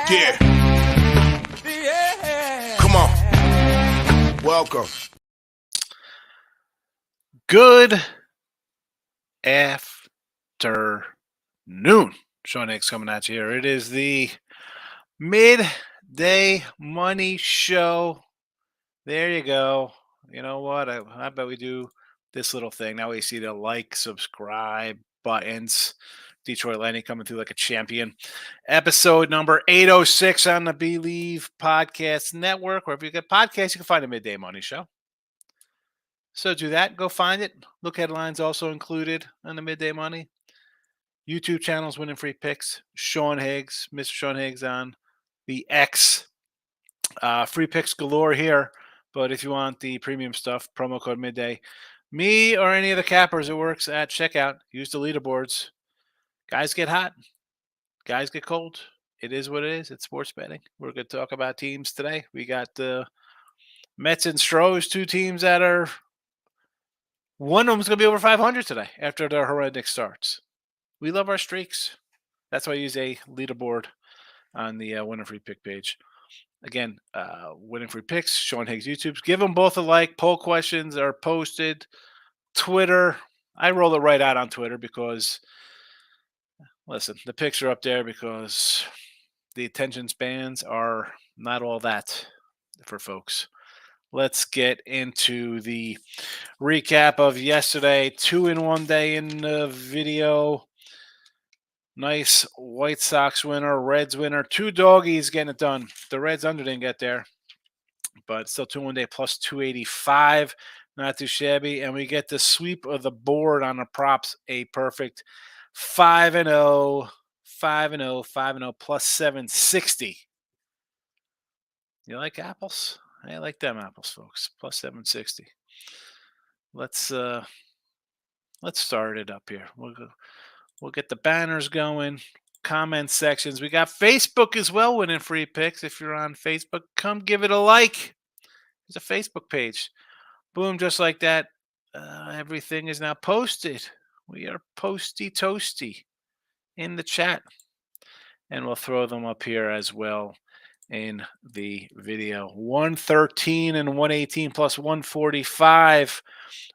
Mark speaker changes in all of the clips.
Speaker 1: Yeah. Come on. Welcome.
Speaker 2: Good afternoon. Sean Higgs coming at you here. It is the Midday Money Show. There you go. You know what? I bet we do this little thing. Now we see the like, subscribe buttons. Detroit Lenny coming through like a champion. Episode number 806 on the Believe Podcast Network. Wherever you get podcasts, you can find a Midday Money Show. So do that. Go find it. Look headlines also included on the Midday Money. YouTube channels winning free picks. Sean Higgs, Mr. Sean Higgs on the X. Free picks galore here. But if you want the premium stuff, promo code midday. Me or any of the cappers that works at checkout, use the leaderboards. Guys get hot. Guys get cold. It is what it is. It's sports betting. We're going to talk about teams today. We got the Mets and Stros, two teams that are one of them's going to be over 500 today after their horrendous starts. We love our streaks. That's why I use a leaderboard on the Winning Free Pick page. Again, Winning Free Picks, Sean Higgs YouTube. Give them both a like. Poll questions are posted. Twitter. I roll it right out on Twitter because, listen, the picks are up there because the attention spans are not all that for folks. Let's get into the recap of yesterday. 2 in 1 day in the video. Nice White Sox winner, Reds winner. 2 doggies getting it done. The Reds under didn't get there, but still 2 1 day plus 285. Not too shabby. And we get the sweep of the board on the props. A perfect 5-0, 5-0, 5-0 plus 760. You like apples? I like them apples, folks. Plus 760. Let's start it up here. We'll get the banners going. Comment sections. We got Facebook as well, winning free picks. If you're on Facebook, come give it a like. There's a Facebook page. Boom, just like that. Everything is now posted. We are posty toasty in the chat. And we'll throw them up here as well in the video. 113 and 118 plus 145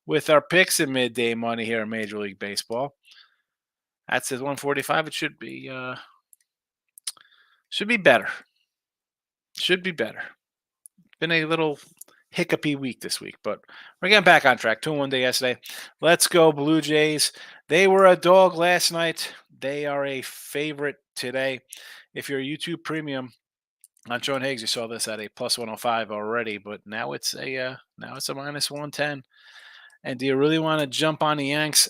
Speaker 2: with our picks in midday money here in Major League Baseball. That says 145. It should be better. Should be better. Been a little hiccupy week this week, but we're getting back on track. 2 in 1 day yesterday. Let's go Blue Jays. They were a dog last night. They are a favorite today. If you're a YouTube premium on Sean Higgs, you saw this at a plus 105 already, but now it's a minus 110. And do you really want to jump on the Yanks?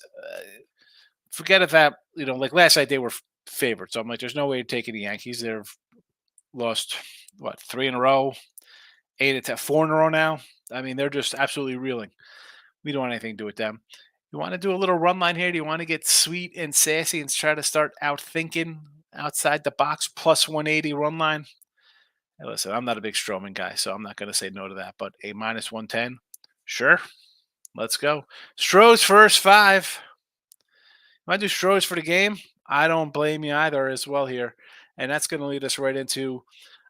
Speaker 2: Forget if that, like last night they were favorites. So I'm like, there's no way you're taking the Yankees. They've lost, 3 in a row, 4 in a row now. I mean, they're just absolutely reeling. We don't want anything to do with them. You want to do a little run line here? Do you want to get sweet and sassy and try to start out thinking outside the box plus 180 run line? Hey, listen, I'm not a big Stroman guy, so I'm not going to say no to that. But a minus 110, sure. Let's go. Stros first 5. If I do Stros for the game, I don't blame you either as well here. And that's going to lead us right into,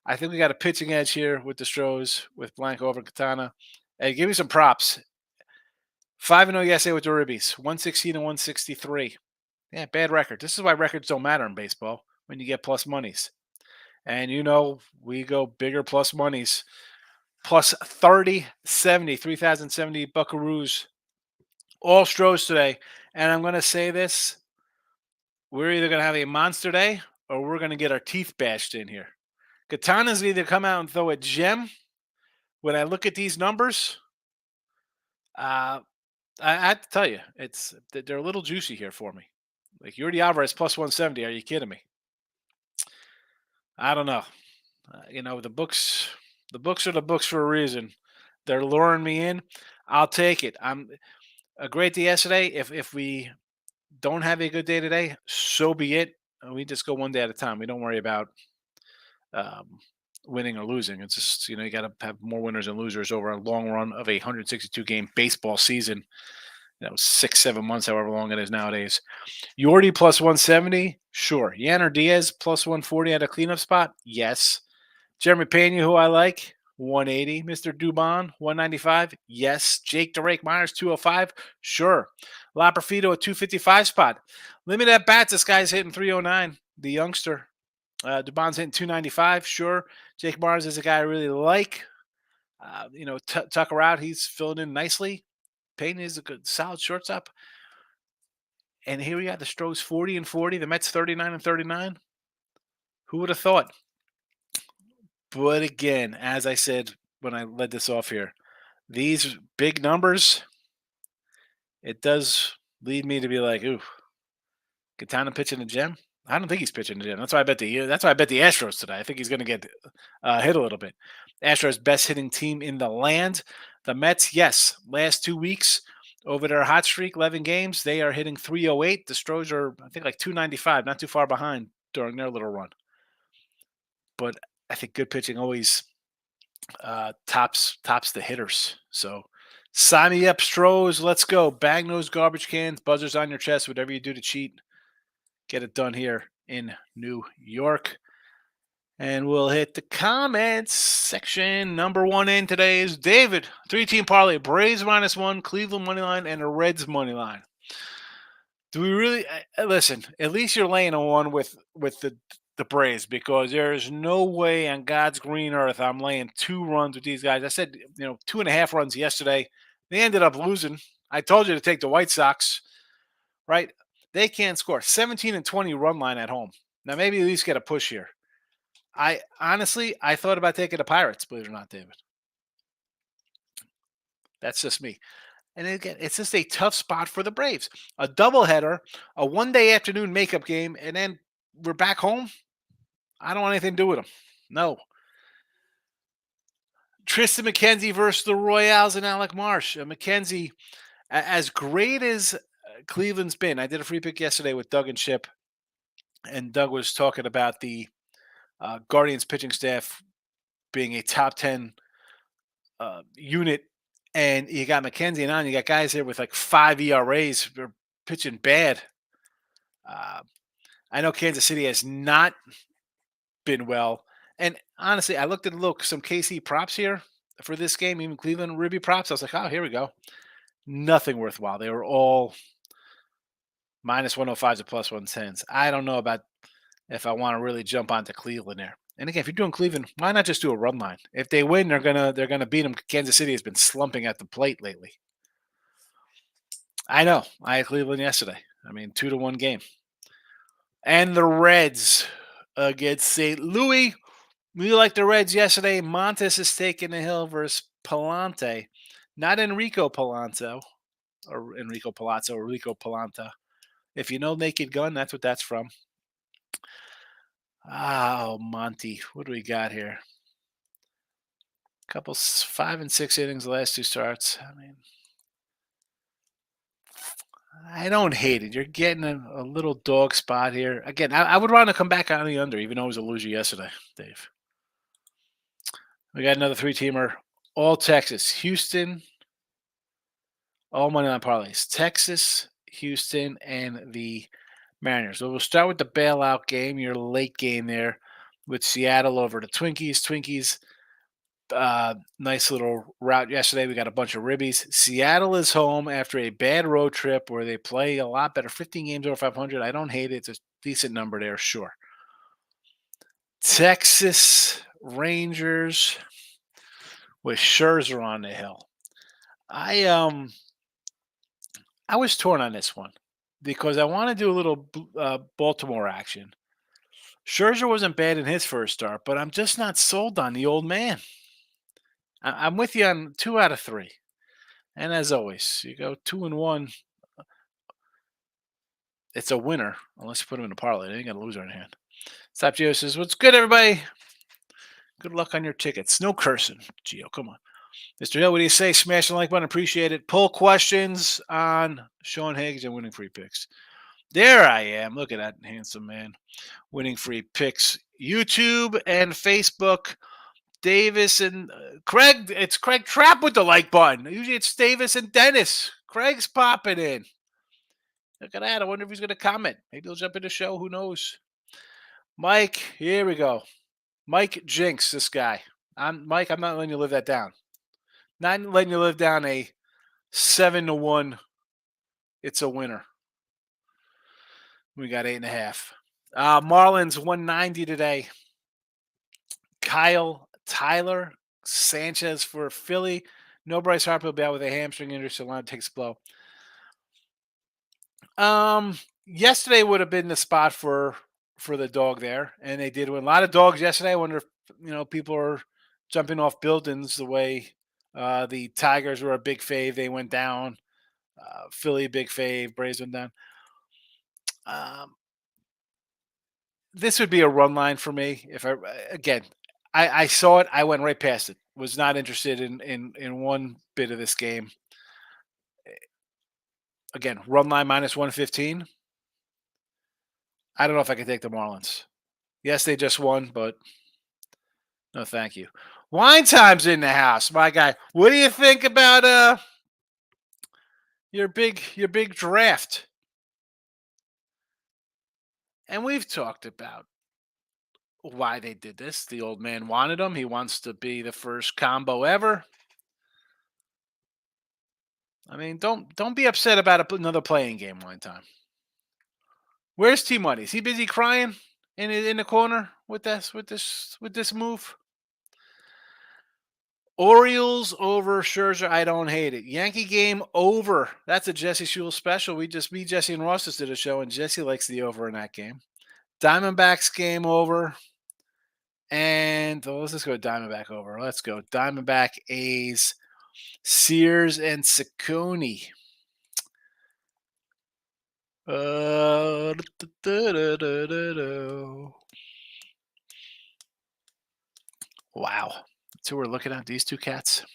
Speaker 2: I think we got a pitching edge here with the Stros, with Blanco over Katana. Hey, give me some props. 5-0 yesterday with the Ribbies, 116 and 163. Yeah, bad record. This is why records don't matter in baseball when you get plus monies. And we go bigger plus monies. Plus 3070, 3,070 Buckaroos. All Stros today. And I'm going to say this. We're either going to have a monster day or we're going to get our teeth bashed in here. Katana's either come out and throw a gem. When I look at these numbers, I have to tell you, they're a little juicy here for me. Like Yuri Alvarez plus 170. Are you kidding me? I don't know. The books are the books for a reason. They're luring me in. I'll take it. I'm a great day yesterday. If we don't have a good day today, so be it. We just go one day at a time. We don't worry about winning or losing. It's just, you got to have more winners and losers over a long run of a 162 game baseball season. 6-7 months, however long it is nowadays. Yordi plus 170, sure. Yanner Diaz plus 140 at a cleanup spot, yes. Jeremy Pena, who I like, 180. Mr. Dubon, 195, yes. Jake DeRake Myers, 205, sure. Laprofito, a 255 spot. Limited at bats, this guy's hitting 309, the youngster. Dubon's hitting 295, sure. Jake Myers is a guy I really like. Tucker out, he's filling in nicely. Payton is a good, solid shortstop. And here we got the Stros 40 and 40, the Mets 39 and 39. Who would have thought? But again, as I said when I led this off here, these big numbers, it does lead me to be like, ooh, Katana pitching the gem? I don't think he's pitching the gem. That's why I bet the Astros today. I think he's going to get hit a little bit. Astros best hitting team in the land. The Mets, yes, last 2 weeks over their hot streak, 11 games, they are hitting 308. The Stros are, I think, like 295, not too far behind during their little run. But I think good pitching always tops the hitters. So sign me up, Stros. Let's go. Bang those garbage cans, buzzers on your chest, whatever you do to cheat. Get it done here in New York. And we'll hit the comments section. Number one in today is David. 3-team parlay. Braves -1, Cleveland money line, and the Reds money line. Do we really listen? At least you're laying a one with the Braves, because there is no way on God's green earth I'm laying 2 runs with these guys. I said 2.5 runs yesterday. They ended up losing. I told you to take the White Sox, right? They can't score. 17 and 20 run line at home. Now maybe at least get a push here. I thought about taking the Pirates, believe it or not, David. That's just me. And again, it's just a tough spot for the Braves. A doubleheader, a one-day afternoon makeup game, and then we're back home. I don't want anything to do with them. No. Tristan McKenzie versus the Royals and Alec Marsh. McKenzie, as great as Cleveland's been, I did a free pick yesterday with Doug and Chip, and Doug was talking about the Guardians pitching staff being a top 10 unit, and you got McKenzie and on. You got guys there with like 5 ERAs. They're pitching bad. I know Kansas City has not been well. And honestly, I looked at some KC props here for this game, even Cleveland Ribby props. I was like, oh, here we go. Nothing worthwhile. They were all -105s to +110s. I don't know about if I want to really jump onto Cleveland there. And again, if you're doing Cleveland, why not just do a run line? If they win, they're gonna beat them. Kansas City has been slumping at the plate lately. I know. I had Cleveland yesterday. 2-1 game. And the Reds against St. Louis. We like the Reds yesterday. Montes is taking the hill versus Palante. Not Enrico Palazzo. Or Enrico Palazzo or Rico Palanta. If you know Naked Gun, that's what that's from. Oh, Monty. What do we got here? Couple 5 and 6 innings the last 2 starts. I don't hate it. You're getting a little dog spot here. Again, I would want to come back on the under, even though it was a loser yesterday, Dave. We got another 3-teamer. All Texas. Houston. All money line parlays. Texas, Houston, and the Mariners. So we'll start with the bailout game, your late game there with Seattle over the Twinkies. Nice little route yesterday. We got a bunch of ribbies. Seattle is home after a bad road trip where they play a lot better. 15 games over 500. I don't hate it. It's a decent number there, sure. Texas Rangers with Scherzer on the hill. I was torn on this one because I want to do a little Baltimore action. Scherzer wasn't bad in his first start, but I'm just not sold on the old man. I'm with you on 2 out of 3. And as always, you go 2-1. It's a winner, unless you put him in a parlay. You ain't got a loser in hand. Stop Gio says, what's good, everybody? Good luck on your tickets. No cursing, Gio. Come on. Mr. Hill, what do you say? Smash the like button. Appreciate it. Poll questions on Sean Higgs and winning free picks. There I am. Look at that handsome man. Winning free picks. YouTube and Facebook. Davis and Craig. It's Craig Trapp with the like button. Usually it's Davis and Dennis. Craig's popping in. Look at that. I wonder if he's going to comment. Maybe he'll jump in the show. Who knows? Mike, here we go. Mike Jinx, this guy. Mike, I'm not letting you live that down. Not letting you live down a 7-1. It's a winner. We got 8.5. Marlins 190 today. Kyle Tyler Sanchez for Philly. No Bryce Harper will be out with a hamstring injury, so Lyon takes a blow. Yesterday would have been the spot for the dog there, and they did win. A lot of dogs yesterday. I wonder if people are jumping off buildings the way the Tigers were a big fave. They went down. Philly big fave. Braves went down. This would be a run line for me. If I saw it, I went right past it. Was not interested in one bit of this game. Again, run line minus 115. I don't know if I can take the Marlins. Yes, they just won, but no, thank you. Wine time's in the house, my guy. What do you think about your big draft? And we've talked about why they did this. The old man wanted him. He wants to be the first combo ever. I mean, don't be upset about another playing game one time. Where's T Money? Is he busy crying in the corner with this move? Orioles over Scherzer. I don't hate it. Yankee game over. That's a Jesse Shule special. Me, Jesse, and Ross just did a show, and Jesse likes the over in that game. Diamondbacks game over. And let's just go Diamondback over. Let's go Diamondback A's. Sears and Ciccone. Wow. So we're looking at these two cats.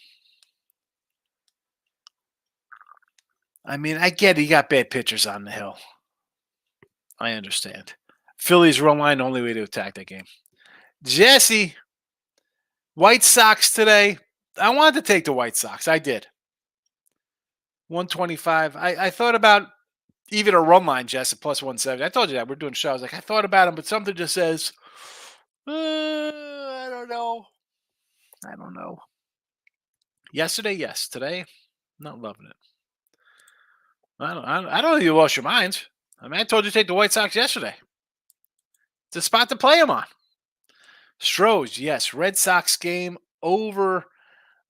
Speaker 2: I mean, I get it. You got bad pitchers on the hill. I understand. Phillies run line, only way to attack that game. Jesse, White Sox today. I wanted to take the White Sox. I did. 125. I thought about even a run line, Jess, at plus 170. I told you that. We're doing shows. I thought about them, but something just says, I don't know. Yesterday, yes. Today, not loving it. I don't know if you lost your mind. I mean, I told you to take the White Sox yesterday. It's a spot to play them on. Stros, yes. Red Sox game over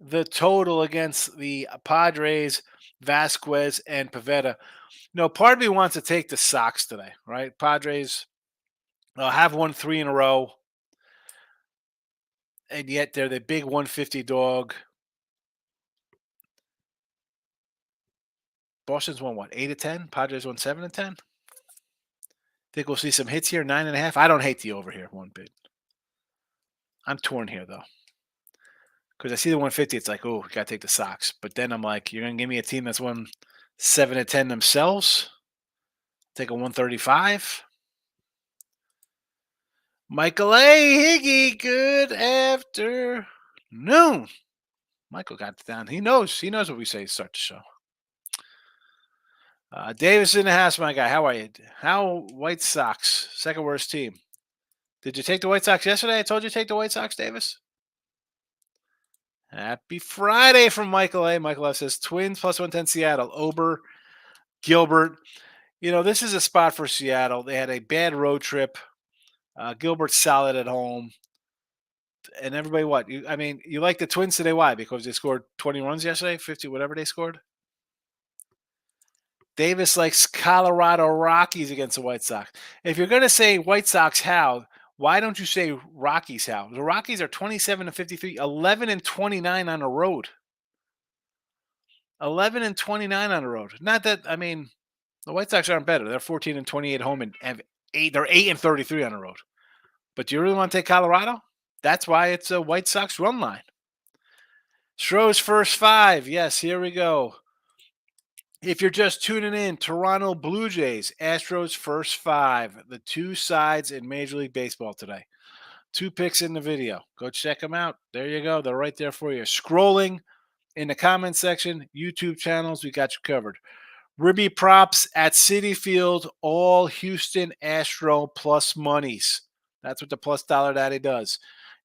Speaker 2: the total against the Padres, Vasquez, and Pivetta. No, part of me wants to take the Sox today, right? Padres have won 3 in a row, and yet they're the big 150 dog. Boston's won what, 8-10? Padres won 7-10. Think we'll see some hits here, 9.5. I don't hate the over here one bit. I'm torn here though, because I see the 150. It's like, oh, gotta take the Sox. But then I'm like, you're gonna give me a team that's won 7-10 themselves. Take a 135. Michael A. Higgy, good afternoon. Michael got it down. He knows what we say to start the show. Davis in the house, my guy. How are you? How White Sox, second worst team. Did you take the White Sox yesterday? I told you to take the White Sox, Davis. Happy Friday from Michael A. Michael F says Twins plus 110 Seattle. Ober, Gilbert. This is a spot for Seattle. They had a bad road trip. Gilbert's solid at home. And everybody, what? You like the Twins today. Why? Because they scored 20 runs yesterday, 50, whatever they scored. Davis likes Colorado Rockies against the White Sox. If you're going to say White Sox how, why don't you say Rockies how? The Rockies are 27-53, 11-29 on the road. 11-29 on the road. Not that, the White Sox aren't better. They're 14-28 home and they're 8-33 on the road. But do you really want to take Colorado? That's why it's a White Sox run line. Stros first 5. Yes, here we go. If you're just tuning in, Toronto Blue Jays, Astros first 5. The 2 sides in Major League Baseball today. 2 picks in the video. Go check them out. There you go. They're right there for you. Scrolling in the comment section, YouTube channels, we got you covered. Ribby props at Citi Field, all Houston Astro plus monies. That's what the plus dollar daddy does.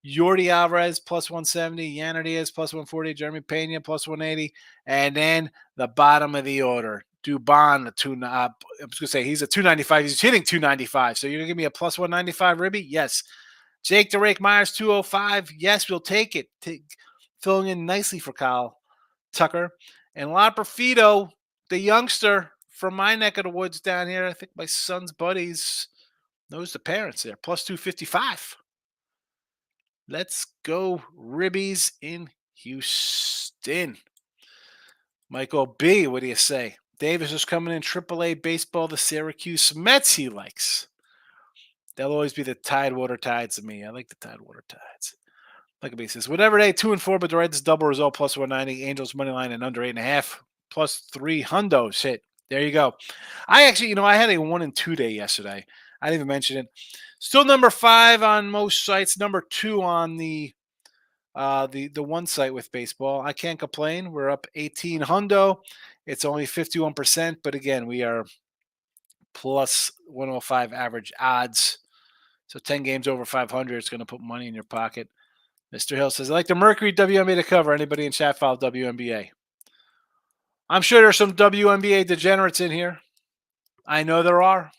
Speaker 2: Yordi Alvarez plus 170, Yanner Diaz plus 140, Jeremy Pena plus 180, and then the bottom of the order, Dubon, I was going to say he's a 295. He's hitting 295. So you're going to give me a plus 195 Ribby? Yes. Jake the Rake Myers 205. Yes, we'll take it. Filling in nicely for Kyle Tucker. And La Perfido, the youngster from my neck of the woods down here. I think my son's buddies knows the parents there. Plus 255. Let's go Ribbies in Houston. Michael B., what do you say? Davis is coming in AAA baseball, the Syracuse Mets he likes. They'll always be the Tidewater Tides to me. I like the Tidewater Tides. Like B says, whatever day, 2-4, but the Reds double result plus 190. Angels money line and under 8.5 plus 3 hundos hit. There you go. I actually, I had a 1-2 day yesterday. I didn't even mention it. Still number 5 on most sites. Number 2 on the one site with baseball. I can't complain. We're up 18 hundo. It's only 51%, but again, we are plus 105 average odds. So 10 games over 500, it's going to put money in your pocket. Mr. Hill says, I like the Mercury WNBA to cover. Anybody in chat file WNBA? I'm sure there's some WNBA degenerates in here. I know there are.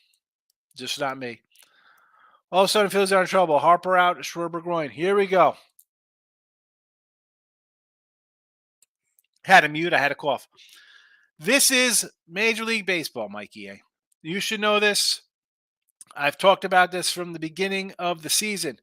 Speaker 2: Just not me. All of a sudden, Phillies are in trouble. Harper out, Schwarber groin. Here we go. Had a mute. I had a cough. This is Major League Baseball, Mikey. You should know this. I've talked about this from the beginning of the season.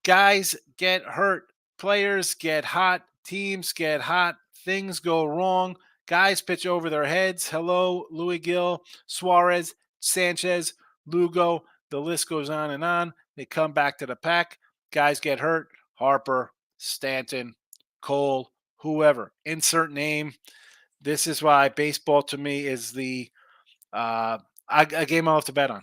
Speaker 2: Guys get hurt. Players get hot. Teams get hot. Things go wrong. Guys pitch over their heads. Hello, Louis Gill, Suarez, Sanchez, Lugo. The list goes on and on. They come back to the pack. Guys get hurt. Harper, Stanton, Cole, whoever. Insert name. This is why baseball to me is a game I'll have to bet on.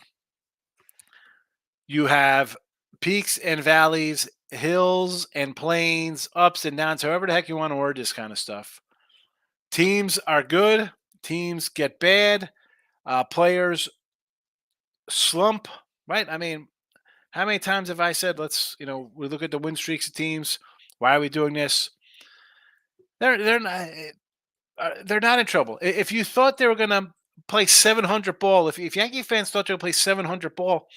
Speaker 2: You have peaks and valleys, hills and plains, ups and downs, however the heck you want to word this kind of stuff. Teams are good. Teams get bad. Players slump, right? I mean, how many times have I said, we look at the win streaks of teams. Why are we doing this? They're not in trouble. If you thought they were going to play 700 ball, if Yankee fans thought they would play 700 ball,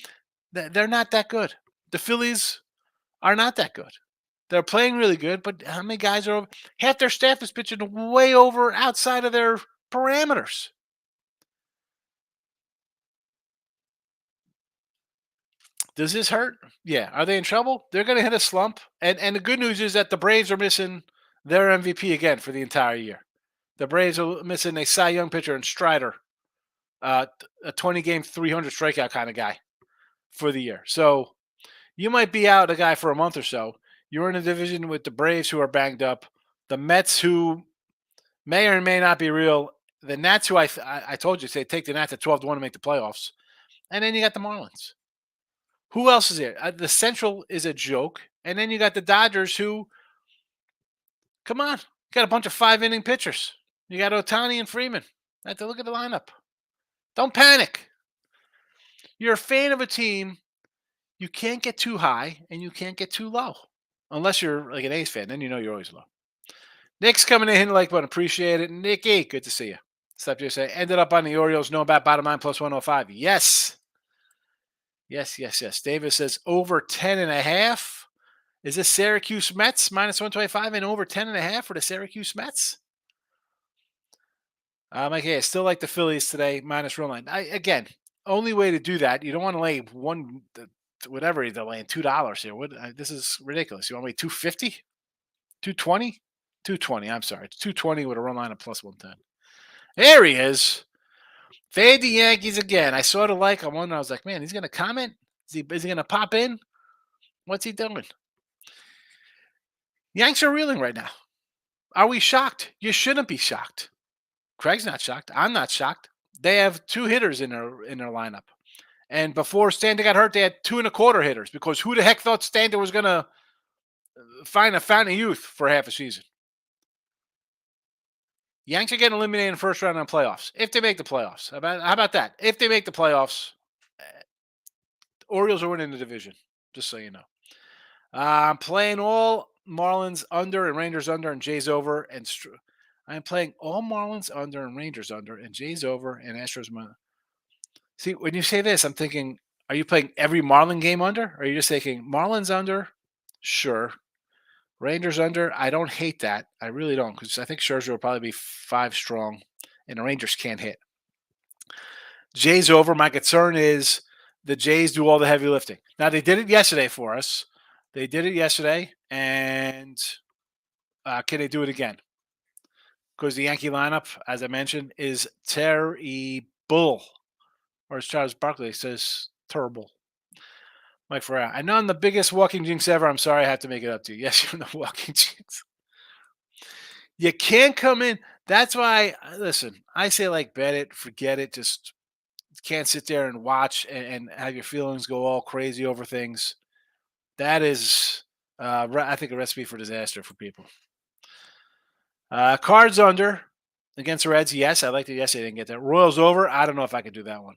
Speaker 2: they're not that good. The Phillies are not that good. They're playing really good, but how many guys are over? Half their staff is pitching way over outside of their parameters. Does this hurt? Yeah. Are they in trouble? They're going to hit a slump. And the good news is that the Braves are missing their MVP again for the entire year. The Braves are missing a Cy Young pitcher in Strider, a 20-game, 300 strikeout kind of guy for the year. So you might be out a guy for a month or so. You're in a division with the Braves who are banged up, the Mets who may or may not be real, the Nats who I told you, say take the Nats at 12-1 to make the playoffs, and then you got the Marlins. Who else is there? The Central is a joke, and then you got the Dodgers who, come on, got a bunch of 5-inning pitchers. You got Ohtani and Freeman. I have to look at the lineup. Don't panic. You're a fan of a team. You can't get too high and you can't get too low. Unless you're like an A's fan, then you know you're always low. Nick's coming in, like button. Appreciate it. Nicky, good to see you. Stop just say, ended up on the Orioles, no about bottom line plus 105. Yes. Yes. Davis says over 10.5. Is this Syracuse Mets minus 125 and over 10.5 for the Syracuse Mets? Mike, I still like the Phillies today, minus run line. Again, only way to do that, you don't want to lay whatever they're laying $2 here. This is ridiculous. You want to lay 250, 220, 220. I'm sorry, it's 220 with a run line of plus 110. There he is. Fade the Yankees again. I saw the like on one. I was like, man, he's gonna comment. Is he gonna pop in? What's he doing? Yanks are reeling right now. Are we shocked? You shouldn't be shocked. Craig's not shocked. I'm not shocked. They have 2 hitters in their lineup. And before Stanton got hurt, they had 2.25 hitters because who the heck thought Stanton was going to find a fountain of youth for half a season? Yanks are getting eliminated in the first round in playoffs. If they make the playoffs. How about that? If they make the playoffs, Orioles are winning the division, just so you know. I'm playing all Marlins under and Rangers under and Jays over. I'm playing all Marlins under and Rangers under and Jays over and Astros. See, when you say this, I'm thinking, are you playing every Marlin game under? Or are you just thinking Marlins under? Sure. Rangers under? I don't hate that. I really don't, because I think Scherzer will probably be 5 strong, and the Rangers can't hit. Jays over. My concern is the Jays do all the heavy lifting. Now, they did it yesterday for us. They did it yesterday, and can they do it again? Because the Yankee lineup, as I mentioned, is terrible. Or as Charles Barkley says, terrible. Mike Ferrer. I know I'm the biggest walking jinx ever. I'm sorry I have to make it up to you. Yes, you're the walking jinx. You can't come in. That's why, listen, I say like bet it, forget it. Just can't sit there and watch and have your feelings go all crazy over things. That is, I think, a recipe for disaster for people. Cards under against the Reds. Yes, I liked it yesterday. I didn't get that. Royals over. I don't know if I could do that one.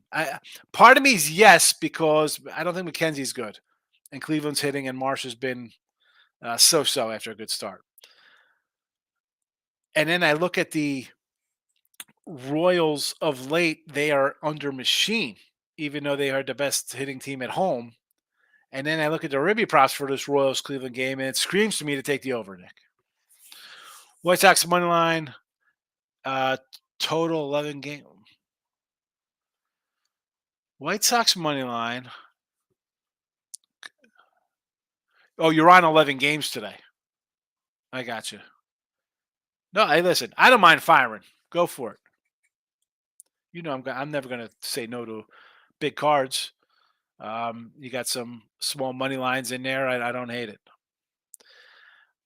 Speaker 2: Part of me is yes, because I don't think McKenzie's good. And Cleveland's hitting, and Marsh has been so-so after a good start. And then I look at the Royals of late. They are under machine, even though they are the best hitting team at home. And then I look at the Ribby props for this Royals Cleveland game, and it screams to me to take the over, Nick. White Sox money line, total 11 game. White Sox money line. Oh, you're on 11 games today. I got you. No, hey, listen, I don't mind firing. Go for it. You know, I'm never going to say no to big cards. You got some small money lines in there. I don't hate it.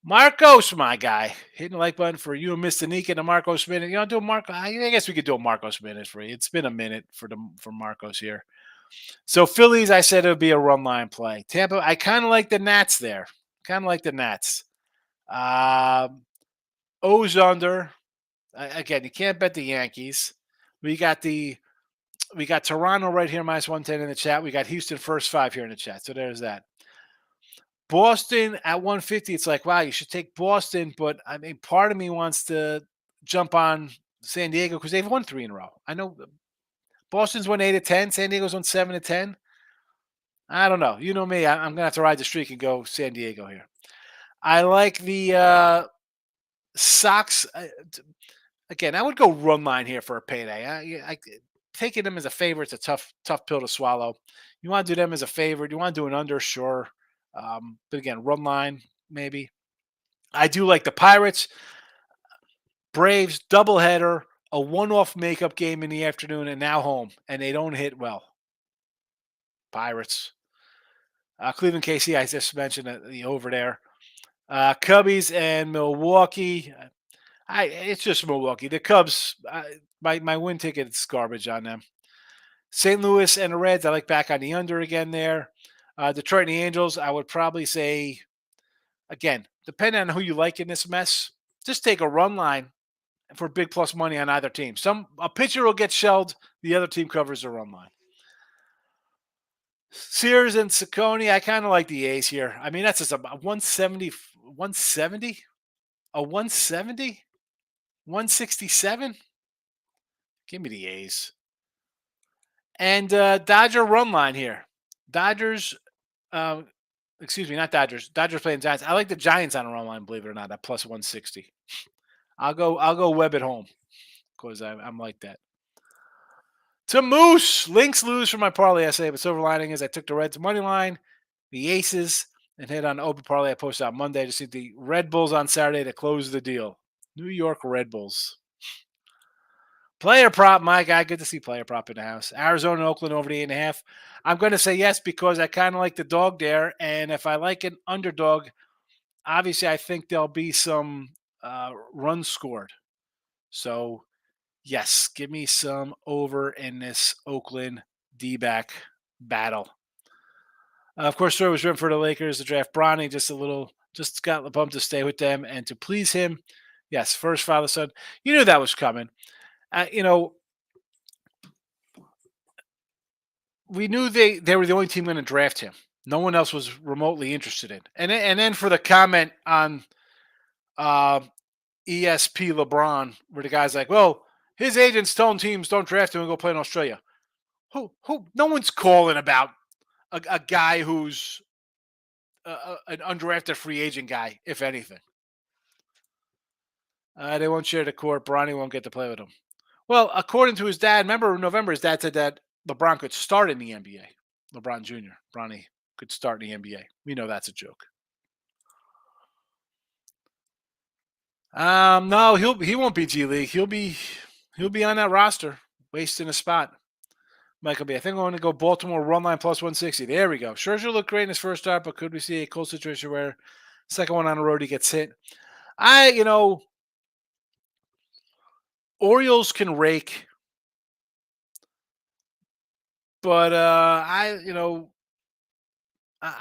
Speaker 2: Marcos, my guy, hitting the like button for you and Mr. Nick and the Marcos minute. You know, do Marcos. I guess we could do a Marcos minute for you. It's been a minute for Marcos here. So Phillies, I said it would be a run line play. Tampa, I kind of like the Nats there. Kind of like the Nats. O's under. Again, you can't bet the Yankees. We got Toronto right here, -110 in the chat. We got Houston first 5 here in the chat. So there's that. Boston at 150. It's like, wow, you should take Boston. But I mean, part of me wants to jump on San Diego because they've won 3 in a row. I know Boston's won 8 of 10. San Diego's won 7 of 10. I don't know. You know me. I'm going to have to ride the streak and go San Diego here. I like the Sox. Again, I would go run line here for a payday. Taking them as a favorite, it's a tough pill to swallow. You want to do them as a favorite. You want to do an under, sure. But again, run line, maybe. I do like the Pirates. Braves, doubleheader, a one-off makeup game in the afternoon, and now home. And they don't hit well. Pirates. Cleveland KC, I just mentioned the over there. Cubbies and Milwaukee. It's just Milwaukee. The Cubs, my win ticket's garbage on them. St. Louis and the Reds, I like back on the under again there. Detroit and the Angels, I would probably say, again, depending on who you like in this mess, just take a run line for big plus money on either team. A pitcher will get shelled, the other team covers the run line. Sears and Ciccone, I kind of like the A's here. I mean, that's just a 170, 170? A 170? 167? Give me the A's. And Dodger run line here. Dodgers, excuse me, not Dodgers. Dodgers playing Giants. I like the Giants on a run line, believe it or not, at plus 160. I'll go Webb at home because I'm like that. To Moose, Lynx lose for my parlay essay, but silver lining is I took the Reds money line, the Aces, and hit on the open parlay I posted on Monday to see the Red Bulls on Saturday to close the deal. New York Red Bulls. Player prop, my guy. Good to see player prop in the house. Arizona, Oakland over the 8.5. I'm going to say yes because I kind of like the dog there. And if I like an underdog, obviously I think there'll be some runs scored. So, yes, give me some over in this Oakland D-back battle. Of course, story was written for the Lakers to draft Bronny. Just got the bump to stay with them and to please him. Yes, first father son. You knew that was coming. You know, we knew they were the only team going to draft him. No one else was remotely interested in. And then for the comment on uh, ESP LeBron, where the guy's like, "Well, his agents telling teams don't draft him and go play in Australia." Who? No one's calling about a guy who's an undrafted free agent guy, if anything. They won't share the court. Bronny won't get to play with him. Well, according to his dad, remember in November, his dad said that LeBron could start in the NBA. LeBron Jr. Bronny could start in the NBA. We know that's a joke. No, he won't be G League. He'll be on that roster, wasting a spot. Michael B. I think I'm going to go Baltimore run line plus 160. There we go. Scherzer looked great in his first start, but could we see a cold situation where second one on the road he gets hit? Orioles can rake, but I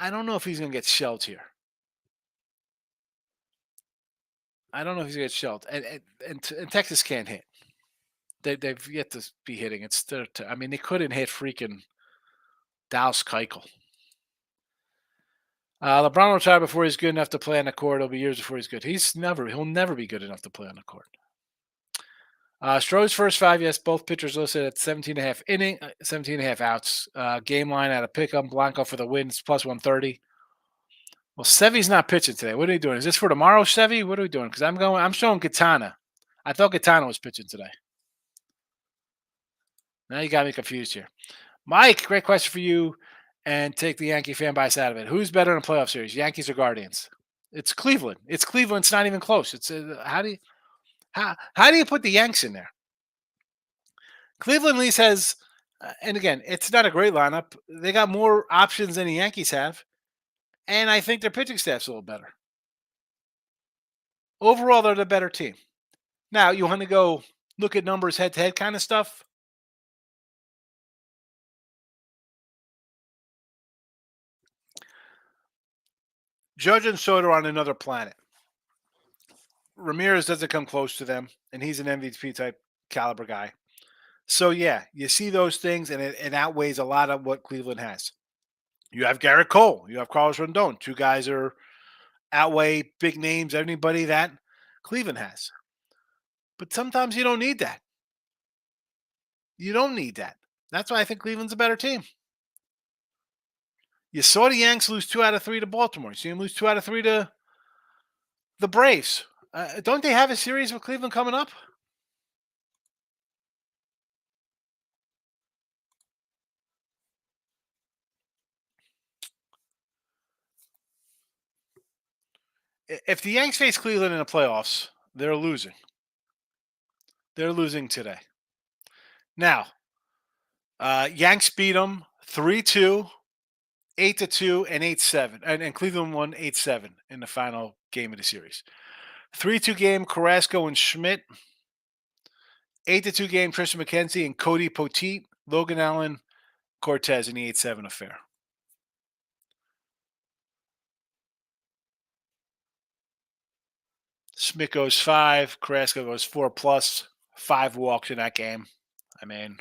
Speaker 2: don't know if he's going to get shelled here. I don't know if he's going to get shelled, and Texas can't hit. They've yet to be hitting. It's I mean, they couldn't hit freaking Dallas Keuchel. LeBron will retire before he's good enough to play on the court. It'll be years before he's good. He'll never be good enough to play on the court. Stroh's first five, yes, both pitchers listed at 17 and a half outs. Game line at a pick-up. Blanco for the win. It's plus 130. Well, Sevy's not pitching today. What are you doing? Is this for tomorrow, Sevy? What are we doing? Because I'm showing Katana. I thought Katana was pitching today. Now you got me confused here. Mike, great question for you. And take the Yankee fan bias out of it. Who's better in a playoff series, Yankees or Guardians? It's Cleveland. It's Cleveland. It's not even close. It's how do you put the Yanks in there? Cleveland at least has, and again, it's not a great lineup. They got more options than the Yankees have, and I think their pitching staff's a little better. Overall, they're the better team. Now, you want to go look at numbers head-to-head kind of stuff? Judge and Soto are on another planet. Ramirez doesn't come close to them, and he's an MVP type caliber guy. So yeah, you see those things, and it outweighs a lot of what Cleveland has. You have Garrett Cole, you have Carlos Rendon. Two guys are outweigh big names, anybody that Cleveland has. But sometimes you don't need that. You don't need that. That's why I think Cleveland's a better team. You saw the Yanks lose 2 out of 3 to Baltimore. You see them lose 2 out of 3 to the Braves. Don't they have a series with Cleveland coming up? If the Yanks face Cleveland in the playoffs, they're losing. They're losing today. Now, Yanks beat them 3-2, 8-2, and 8-7. And Cleveland won 8-7 in the final game of the series. 3-2 game, Carrasco and Schmidt. 8-2 game, Tristan McKenzie and Cody Poteet. Logan Allen, Cortez in the 8-7 affair. Schmidt goes 5. Carrasco goes 4+. 5 walks in that game. I mean,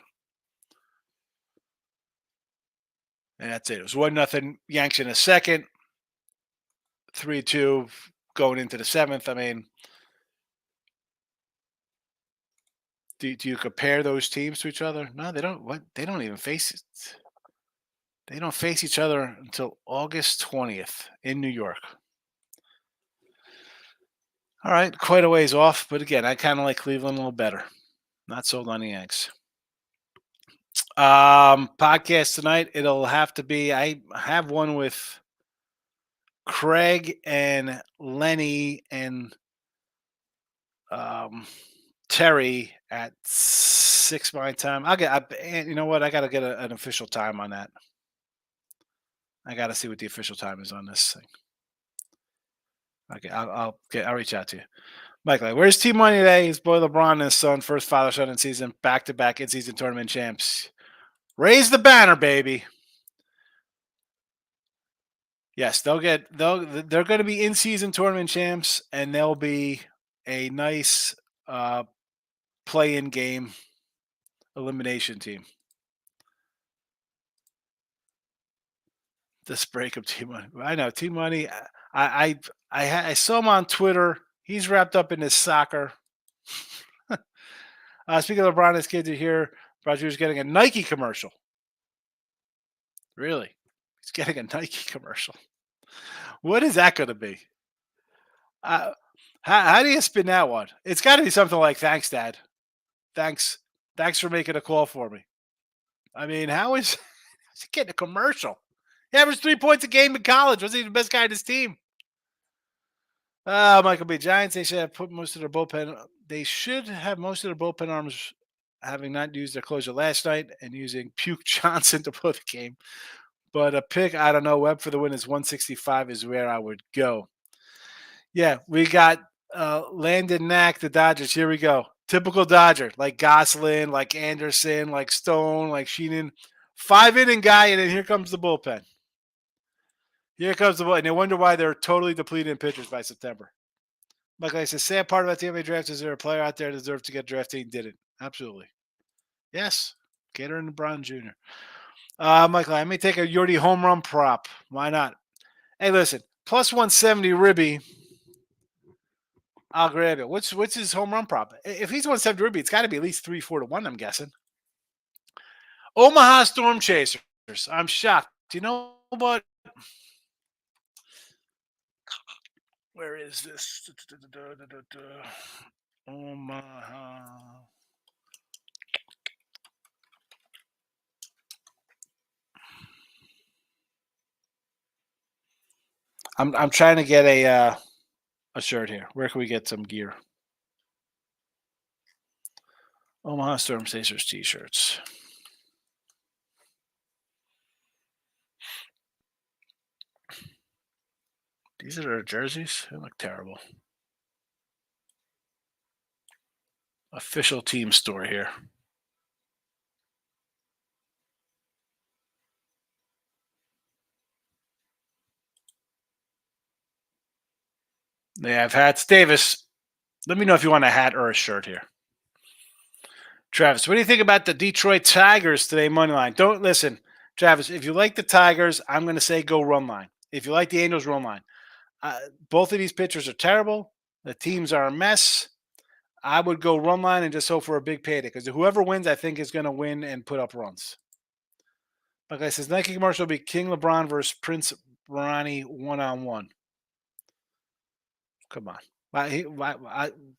Speaker 2: and that's it. It was 1-0 Yanks in the second. 3-2 going into the 7th. I mean, do you compare those teams to each other? No, they don't. What? They don't even face it. They don't face each other until August 20th in New York. All right, quite a ways off, but again, I kind of like Cleveland a little better. Not sold on the Yanks. Podcast tonight, it'll have to be, I have one with Craig and Lenny and Terry at 6 my time. You know what? I got to get an official time on that. I got to see what the official time is on this thing. Okay, I'll reach out to you. Michael, where's Team Money today? His boy LeBron and his son, first father-son in season, back-to-back in-season tournament champs. Raise the banner, baby. Yes, they're going to be in-season tournament champs, and they'll be a nice play-in game elimination team. This breakup Team Money. I know Team Money. I saw him on Twitter. He's wrapped up in his soccer. Speaking of LeBron, his kids are here. Roger's getting a Nike commercial. Really? He's getting a Nike commercial. What is that going to be? Uh, how do you spin that one? It's got to be something like, "Thanks, Dad. Thanks for making a call for me." I mean, how is he getting a commercial? He averaged 3 points a game in college. Wasn't he the best guy in his team? Michael B. Giants. They should have put most of their bullpen. They should have most of their bullpen arms having not used their closer last night and using Puke Johnson to play the game. But a pick, I don't know. Webb for the win is 165 is where I would go. Yeah, we got Landon Knack, the Dodgers. Here we go. Typical Dodger, like Goslin, like Anderson, like Stone, like Sheenan. 5-inning guy, and then here comes the bullpen. Here comes the bullpen. And they wonder why they're totally depleted in pitchers by September. Like I said, sad part about the NBA draft is there a player out there that deserved to get drafted and didn't. Absolutely. Yes. Gator and LeBron Jr. Michael, I may take a Yordi home run prop. Why not? Hey, listen, plus 170 Ribby. I'll grab it. What's his home run prop? If he's 170 Ribby, it's got to be at least 3-4 to 1, I'm guessing. Omaha Storm Chasers. I'm shocked. You know what? Where is this? Omaha. I'm trying to get a shirt here. Where can we get some gear? Omaha Storm Chasers t-shirts. These are their jerseys. They look terrible. Official team store here. They have hats. Davis, let me know if you want a hat or a shirt here. Travis, what do you think about the Detroit Tigers today, money line? Don't listen, Travis. If you like the Tigers, I'm going to say go run line. If you like the Angels, run line. Both of these pitchers are terrible. The teams are a mess. I would go run line and just hope for a big payday because whoever wins, I think, is going to win and put up runs. Like I said, Nike commercial will be King LeBron versus Prince Ronnie 1-on-1. Come on.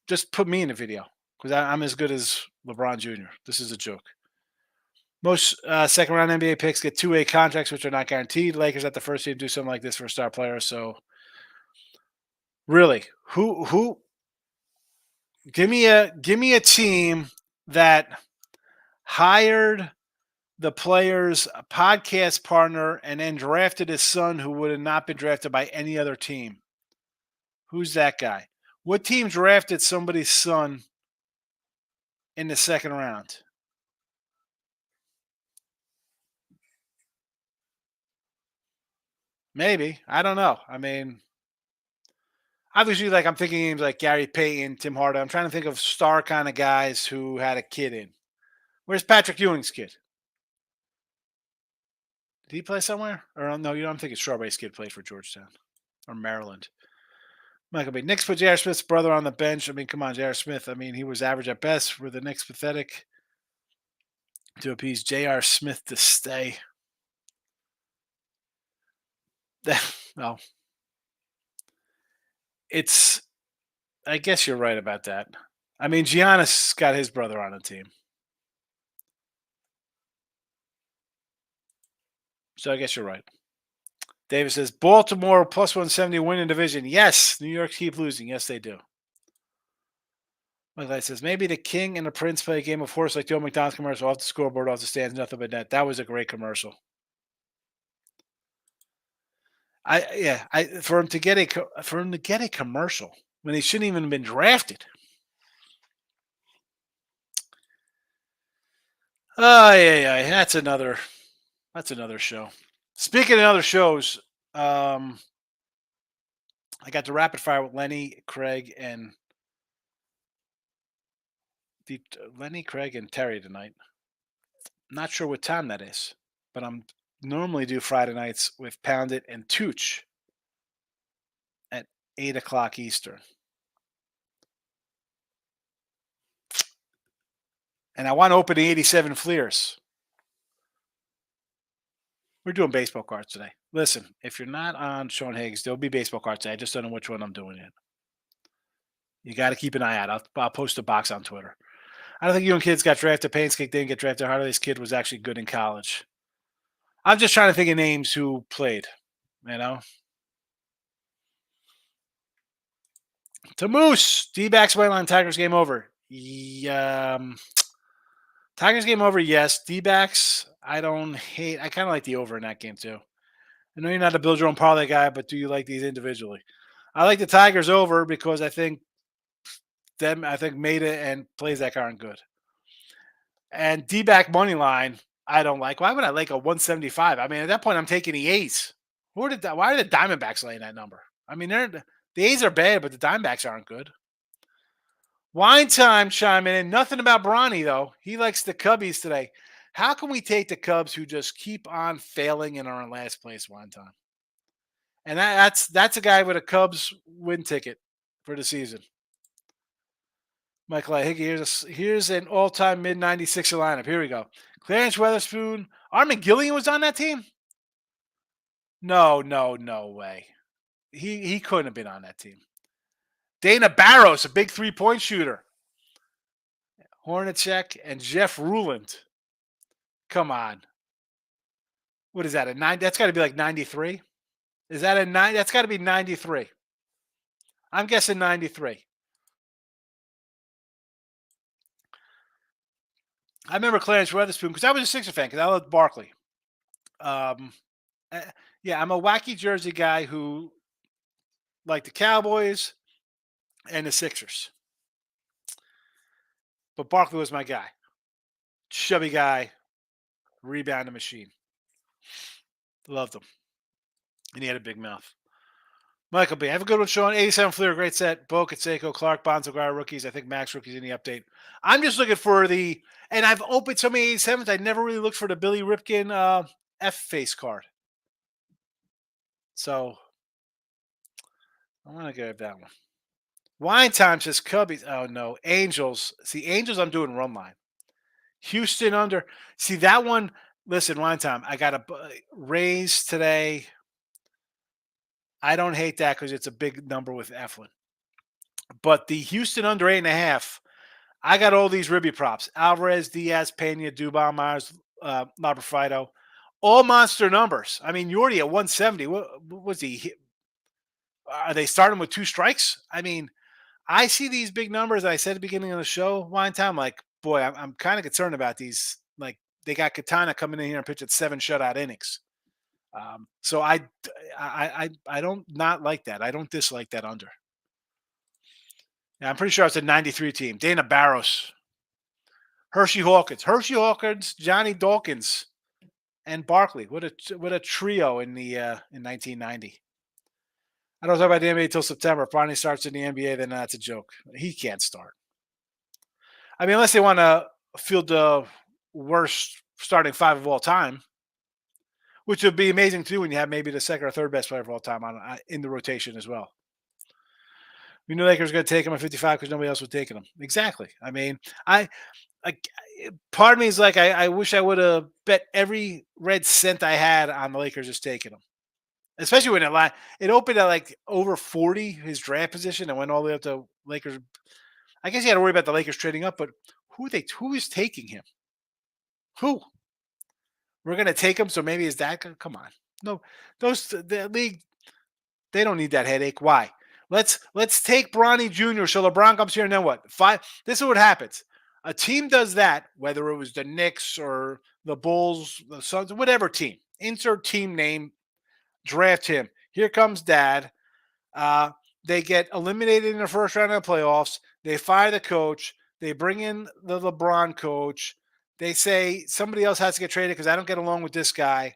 Speaker 2: Just put me in the video because I'm as good as LeBron Jr. This is a joke. Most second round NBA picks get 2-way contracts, which are not guaranteed. Lakers at the first team do something like this for a star player. So, really, who? Give me a team that hired the player's podcast partner and then drafted his son, who would have not been drafted by any other team. Who's that guy? What team drafted somebody's son in the second round? Maybe. I don't know. I mean, obviously, like I'm thinking names like Gary Payton, Tim Hardaway. I'm trying to think of star kind of guys who had a kid in. Where's Patrick Ewing's kid? Did he play somewhere? Or no, you don't think it's Strawberry's kid played for Georgetown or Maryland. Michael B. Knicks put J.R. Smith's brother on the bench. I mean, come on, J.R. Smith. I mean, he was average at best. Were the Knicks pathetic to appease J.R. Smith to stay? No. It's, I guess you're right about that. I mean, Giannis got his brother on the team. So I guess you're right. Davis says, Baltimore plus 170 win in division. Yes, New York keep losing. Yes, they do. Michael says, maybe the King and the Prince play a game of horse like the old McDonald's commercial off the scoreboard, off the stands, nothing but net. That was a great commercial. For him to get a commercial when he shouldn't even have been drafted. Oh yeah. That's another show. Speaking of other shows, I got the rapid fire with Lenny, Craig, and Lenny, Craig, and Terry tonight. Not sure what time that is, but I'm normally do Friday nights with Pounded and Tooch at 8 o'clock Eastern. And I want to open the 87 Fleers. We're doing baseball cards today. Listen, if you're not on Sean Higgs, there'll be baseball cards today. I just don't know which one I'm doing yet. You got to keep an eye out. I'll post a box on Twitter. I don't think you and kids got drafted. Painskate didn't get drafted. Hardly's kid was actually good in college. I'm just trying to think of names who played, you know? To Moose, D-backs white line, Tigers game over. Tigers game over, yes. D-backs, I don't hate. I kind of like the over in that game too. I know you're not a build your own parlay guy, but do you like these individually? I like the Tigers over because I think Maida and Plazak aren't good. And D-back money line, I don't like. Why would I like a 175? I mean, at that point, I'm taking the A's. Why are the Diamondbacks laying that number? I mean, the A's are bad, but the Diamondbacks aren't good. Wine time chiming in. Nothing about Bronny, though. He likes the Cubbies today. How can we take the Cubs who just keep on failing and are in last place? Wine time. And that's a guy with a Cubs win ticket for the season. Michael Higgy, here's an all-time mid-96 lineup. Here we go. Clarence Weatherspoon. Armin Gillian was on that team? No way. He couldn't have been on that team. Dana Barros, a big three-point shooter. Hornacek and Jeff Ruland. Come on. What is that, a 9? That's got to be like 93. Is that a 9? That's got to be 93. I'm guessing 93. I remember Clarence Weatherspoon because I was a Sixer fan because I loved Barkley. Yeah, I'm a wacky Jersey guy who liked the Cowboys and the Sixers. But Barkley was my guy. Chubby guy, rebounding machine. Loved him. And he had a big mouth. Michael B. Have a good one, Sean. 87 Fleer, great set. Bo, Katseko, Clark, Bonzo, Guy rookies. I think Max rookies in the update. I'm just looking for and I've opened so many 87s, I never really looked for the Billy Ripken F-face card. So, I want to get that one. Wine time says Cubbies. Oh, no. Angels. See, Angels, I'm doing run line. Houston under. See, that one. Listen, Wine time. I got a raise today. I don't hate that because it's a big number with Eflin. But the Houston under 8.5, I got all these ribby props. Alvarez, Diaz, Pena, Dubon, Myers, Labrafito. All monster numbers. I mean, Yordi at 170. What was he? Are they starting with 2 strikes? I mean, I see these big numbers. I said at the beginning of the show, Wine time, like, boy, I'm kind of concerned about these. Like, they got Katana coming in here and pitch at 7 shutout innings. So I don't not like that. I don't dislike that under. Yeah, I'm pretty sure it's a 93 team. Dana Barros, Hershey Hawkins, Johnny Dawkins, and Barkley. What a trio in the in 1990. I don't talk about the NBA until September. If Bronny starts in the NBA, then that's a joke. He can't start. I mean, unless they want to field the worst starting 5 of all time, which would be amazing too when you have maybe the second or third best player of all time in the rotation as well. We knew Lakers were going to take him at 55 because nobody else was taking him. Exactly. I mean, part of me is like, I wish I would have bet every red cent I had on the Lakers just taking him. Especially when it opened at like over 40, his draft position, and went all the way up to Lakers. I guess you had to worry about the Lakers trading up, but who is taking him? Who? We're going to take him, so maybe is that? Come on. No, the league, they don't need that headache. Why? Let's take Bronny Jr. So LeBron comes here and then what? This is what happens. A team does that, whether it was the Knicks or the Bulls, the Suns, whatever team. Insert team name, draft him. Here comes Dad. They get eliminated in the first round of the playoffs. They fire the coach. They bring in the LeBron coach. They say somebody else has to get traded because I don't get along with this guy.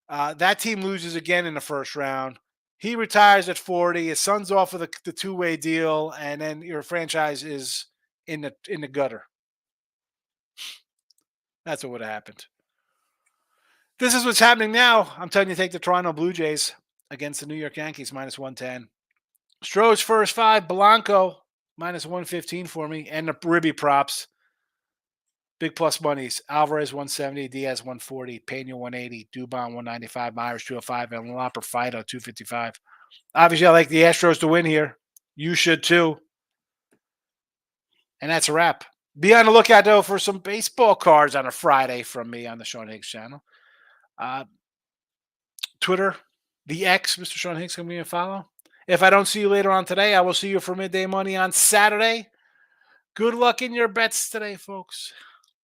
Speaker 2: That team loses again in the first round. He retires at 40. His son's off of the two-way deal, and then your franchise is in the gutter. That's what would have happened. This is what's happening now. I'm telling you, take the Toronto Blue Jays against the New York Yankees minus 110. Stroh's first five, Blanco minus 115 for me, and the Ribby props. Big plus monies. Alvarez 170, Diaz 140, Pena 180, Dubon 195, Myers 205, and Lopper Fido 255. Obviously, I like the Astros to win here. You should too. And that's a wrap. Be on the lookout, though, for some baseball cards on a Friday from me on the Sean Higgs channel. Twitter, the X, Mr. Sean Higgs, can be a follow. If I don't see you later on today, I will see you for midday money on Saturday. Good luck in your bets today, folks.